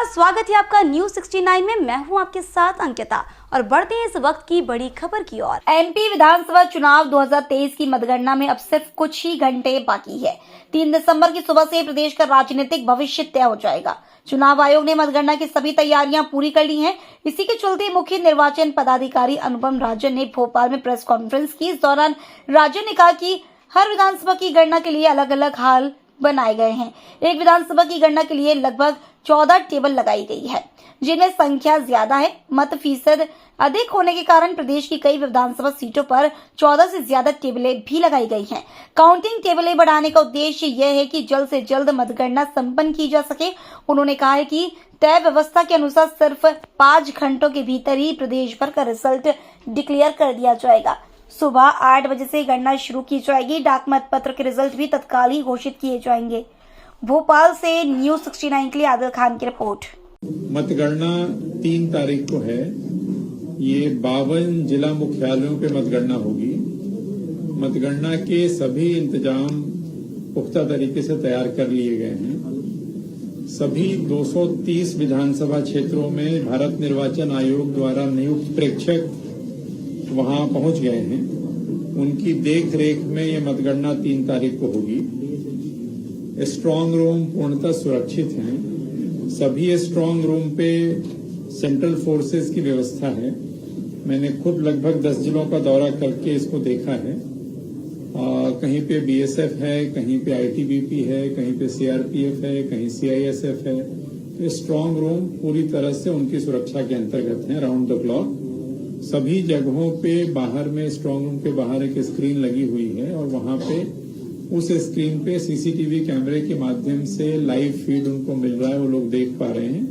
स्वागत है आपका न्यूज 69 में। मैं हूं आपके साथ अंकिता और बढ़ते हैं इस वक्त की बड़ी खबर की ओर। एमपी विधानसभा चुनाव 2023 की मतगणना में अब सिर्फ कुछ ही घंटे बाकी है। 3 दिसंबर की सुबह से प्रदेश का राजनीतिक भविष्य तय हो जाएगा। चुनाव आयोग ने मतगणना की सभी तैयारियां पूरी कर ली हैं। इसी के चलते मुख्य निर्वाचन पदाधिकारी अनुपम राजन ने भोपाल में प्रेस कॉन्फ्रेंस की। इस दौरान राजन ने कहा कि हर विधानसभा की गणना के लिए अलग अलग हाल बनाए गए हैं। एक विधानसभा की गणना के लिए लगभग 14 टेबल लगाई गई है, जिनमें संख्या ज्यादा है। मत फीसद अधिक होने के कारण प्रदेश की कई विधानसभा सीटों पर 14 से ज्यादा टेबलें भी लगाई गई हैं। काउंटिंग टेबलें बढ़ाने का उद्देश्य यह है कि जल्द से जल्द मतगणना संपन्न की जा सके। उन्होंने कहा है कि तय व्यवस्था के अनुसार सिर्फ 5 घंटों के भीतर ही प्रदेश भर का रिजल्ट डिक्लेयर कर दिया जाएगा। सुबह 8 बजे से गणना शुरू की जाएगी। डाक मतपत्र के रिजल्ट भी तत्काल ही घोषित किए जाएंगे। भोपाल से न्यूज 69 के लिए आदिल खान की रिपोर्ट। मतगणना 3 तारीख को है। ये 52 जिला मुख्यालयों पे मतगणना होगी। मतगणना के सभी इंतजाम पुख्ता तरीके से तैयार कर लिए गए हैं। सभी 230 विधानसभा क्षेत्रों में भारत निर्वाचन आयोग द्वारा नियुक्त प्रेक्षक वहां पहुंच गए हैं। उनकी देख रेख में ये मतगणना 3 तारीख को होगी। स्ट्रांग रूम पूर्णतः सुरक्षित हैं। सभी स्ट्रांग रूम पे सेंट्रल फोर्सेस की व्यवस्था है। मैंने खुद लगभग 10 जिलों का दौरा करके इसको देखा है। कहीं पे बीएसएफ है, कहीं पे आईटीबीपी है, कहीं पे सीआरपीएफ है, कहीं सीआईएसएफ है। तो स्ट्रांग रूम पूरी तरह से उनकी सुरक्षा के अंतर्गत है। राउंड द क्लॉक सभी जगहों पे बाहर में स्ट्रांग रूम के बाहर एक स्क्रीन लगी हुई है और वहां पे उस स्क्रीन पे सीसीटीवी कैमरे के माध्यम से लाइव फीड उनको मिल रहा है। वो लोग देख पा रहे हैं।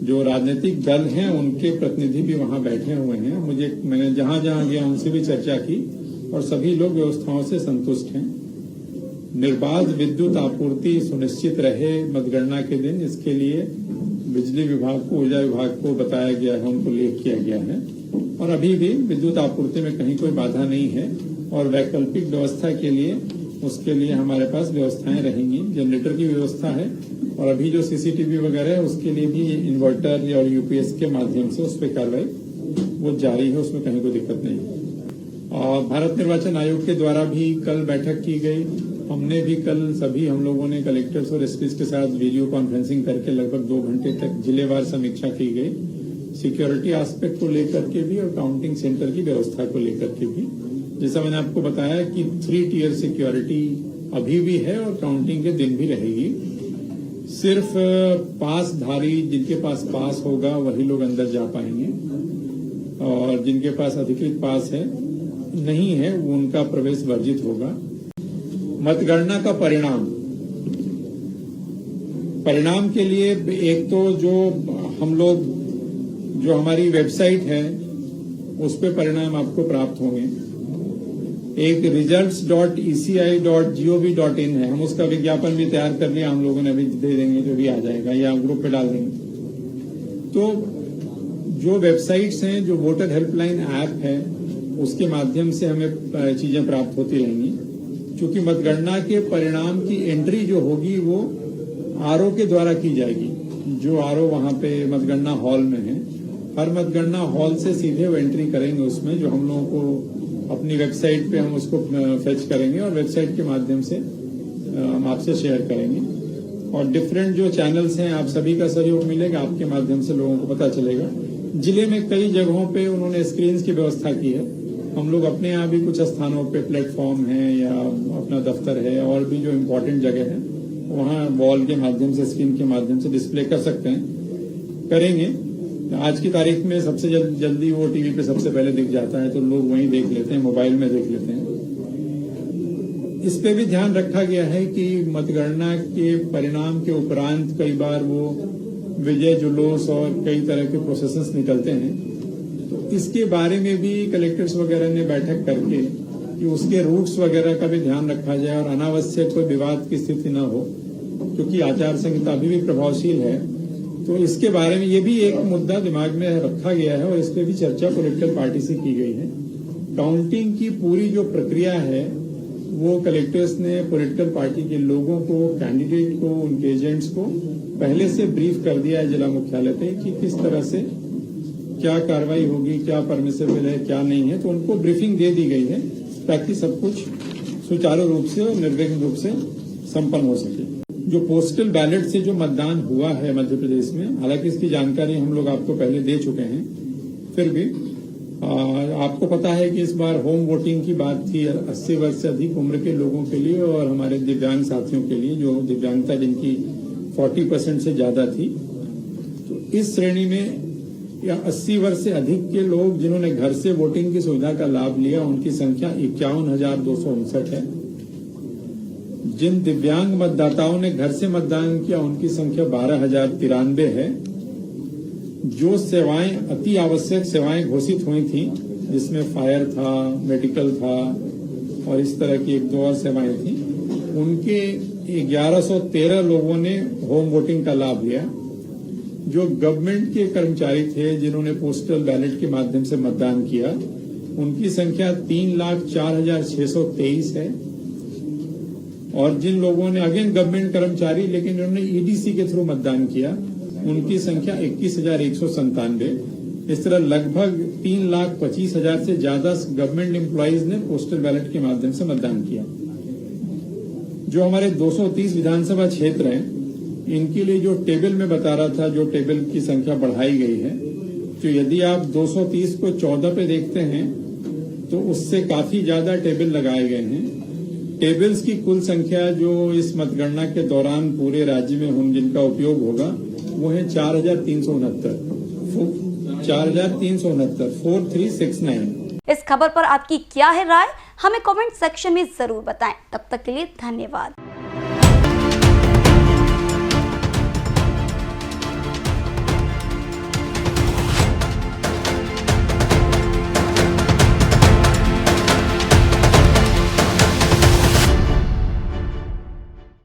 जो राजनीतिक दल हैं उनके प्रतिनिधि भी वहां बैठे हुए हैं। मैंने जहां जहां गया उनसे भी चर्चा की और सभी लोग व्यवस्थाओं से संतुष्ट हैं। निर्बाध विद्युत आपूर्ति सुनिश्चित रहे मतगणना के दिन, इसके लिए बिजली विभाग को, ऊर्जा विभाग को बताया गया है, उनको लेख किया गया है। और अभी भी विद्युत आपूर्ति में कहीं कोई बाधा नहीं है और वैकल्पिक व्यवस्था के लिए उसके लिए हमारे पास व्यवस्थाएं रहेंगी। जनरेटर की व्यवस्था है और अभी जो सीसीटीवी वगैरह है उसके लिए भी इन्वर्टर और यूपीएस के माध्यम से उस पर कार्रवाई वो जारी है, उसमें कहीं कोई दिक्कत नहीं है। और भारत निर्वाचन आयोग के द्वारा भी कल बैठक की गई। हमने भी कल हम लोगों ने कलेक्टर्स और एसपीज के साथ वीडियो कॉन्फ्रेंसिंग करके लगभग 2 घंटे तक जिलेवार समीक्षा की गई। सिक्योरिटी एस्पेक्ट को लेकर के भी और काउंटिंग सेंटर की व्यवस्था को लेकर के भी। जैसा मैंने आपको बताया कि 3 टियर सिक्योरिटी अभी भी है और काउंटिंग के दिन भी रहेगी। सिर्फ पासधारी, जिनके पास पास होगा वही लोग अंदर जा पाएंगे और जिनके पास अधिकृत पास है नहीं है उनका प्रवेश वर्जित होगा। मतगणना का परिणाम के लिए एक तो जो हमारी वेबसाइट है उस पे परिणाम आपको प्राप्त होंगे। एक results.eci.gov.in है, हम उसका विज्ञापन भी तैयार कर लिया हम लोगों ने, अभी दे देंगे, जो भी आ जाएगा या ग्रुप पे डाल देंगे। तो जो वेबसाइट्स हैं, जो वोटर हेल्पलाइन ऐप है, उसके माध्यम से हमें चीजें प्राप्त होती रहेंगी। क्योंकि मतगणना के परिणाम की एंट्री जो होगी वो आरओ के द्वारा की जाएगी। जो आरओ वहां पे मतगणना हॉल में है, हर मतगणना हॉल से सीधे वो एंट्री करेंगे उसमें, जो हम लोगों को अपनी वेबसाइट पे हम उसको फेच करेंगे और वेबसाइट के माध्यम से हम आपसे शेयर करेंगे। और डिफरेंट जो चैनल्स हैं, आप सभी का सहयोग मिलेगा, आपके माध्यम से लोगों को पता चलेगा। जिले में कई जगहों पे उन्होंने स्क्रीन्स की व्यवस्था की है। हम लोग अपने यहाँ भी कुछ स्थानों पे प्लेटफॉर्म है या अपना दफ्तर है और भी जो इम्पोर्टेंट जगह है वहाँ वॉल के माध्यम से, स्क्रीन के माध्यम से डिस्प्ले कर सकते हैं, करेंगे। आज की तारीख में सबसे जल्दी वो टीवी पे सबसे पहले दिख जाता है तो लोग वहीं देख लेते हैं, मोबाइल में देख लेते हैं। इस पे भी ध्यान रखा गया है कि मतगणना के परिणाम के उपरांत कई बार वो विजय जुलूस और कई तरह के प्रोसेसेस निकलते हैं। तो इसके बारे में भी कलेक्टर्स वगैरह ने बैठक करके कि उसके रूट्स वगैरह का भी ध्यान रखा जाए और अनावश्यक कोई विवाद की स्थिति न हो, क्योंकि आचार संहिता अभी भी प्रभावशील है। तो इसके बारे में ये भी एक मुद्दा दिमाग में रखा गया है और इस पे भी चर्चा पॉलिटिकल पार्टी से की गई है। काउंटिंग की पूरी जो प्रक्रिया है वो कलेक्टर्स ने पॉलिटिकल पार्टी के लोगों को, कैंडिडेट को, उनके एजेंट्स को पहले से ब्रीफ कर दिया है जिला मुख्यालय पे कि किस तरह से क्या कार्रवाई होगी, क्या परमिसेबल है, क्या नहीं है। तो उनको ब्रीफिंग दे दी गई है ताकि सब कुछ सुचारू रूप से और निर्विघ्न रूप से संपन्न हो सके। जो पोस्टल बैलेट से जो मतदान हुआ है मध्य प्रदेश में, हालांकि इसकी जानकारी हम लोग आपको पहले दे चुके हैं, फिर भी आपको पता है कि इस बार होम वोटिंग की बात थी 80 वर्ष से अधिक उम्र के लोगों के लिए और हमारे दिव्यांग साथियों के लिए, जो दिव्यांगता जिनकी 40% से ज्यादा थी। तो इस श्रेणी में या 80 वर्ष से अधिक के लोग जिन्होंने घर से वोटिंग की सुविधा का लाभ लिया, उनकी संख्या 51,259 है। जिन दिव्यांग मतदाताओं ने घर से मतदान किया, उनकी संख्या 12,093 है। जो सेवाएं अति आवश्यक सेवाएं घोषित हुई थी, जिसमें फायर था, मेडिकल था और इस तरह की 1-2 और सेवाएं थी, उनके 1113 लोगों ने होम वोटिंग का लाभ लिया। जो गवर्नमेंट के कर्मचारी थे जिन्होंने पोस्टल बैलेट के माध्यम से मतदान किया, उनकी संख्या 3,04,623 है। और जिन लोगों ने अगेन गवर्नमेंट कर्मचारी लेकिन उन्होंने ईडीसी के थ्रू मतदान किया, उनकी संख्या 21,197। इस तरह लगभग 3,25,000 से ज्यादा गवर्नमेंट एम्प्लॉइज ने पोस्टल बैलेट के माध्यम से मतदान किया। जो हमारे 230 विधानसभा क्षेत्र हैं, इनके लिए जो टेबल में बता रहा था, जो टेबल की संख्या बढ़ाई गई है, तो यदि आप 230 को 14 पे देखते हैं तो उससे काफी ज्यादा टेबल लगाए गए हैं। टेबल्स की कुल संख्या जो इस मतगणना के दौरान पूरे राज्य में जिनका उपयोग होगा वो है 4,369 इस खबर पर आपकी क्या है राय, हमें कमेंट सेक्शन में जरूर बताएं। तब तक के लिए धन्यवाद।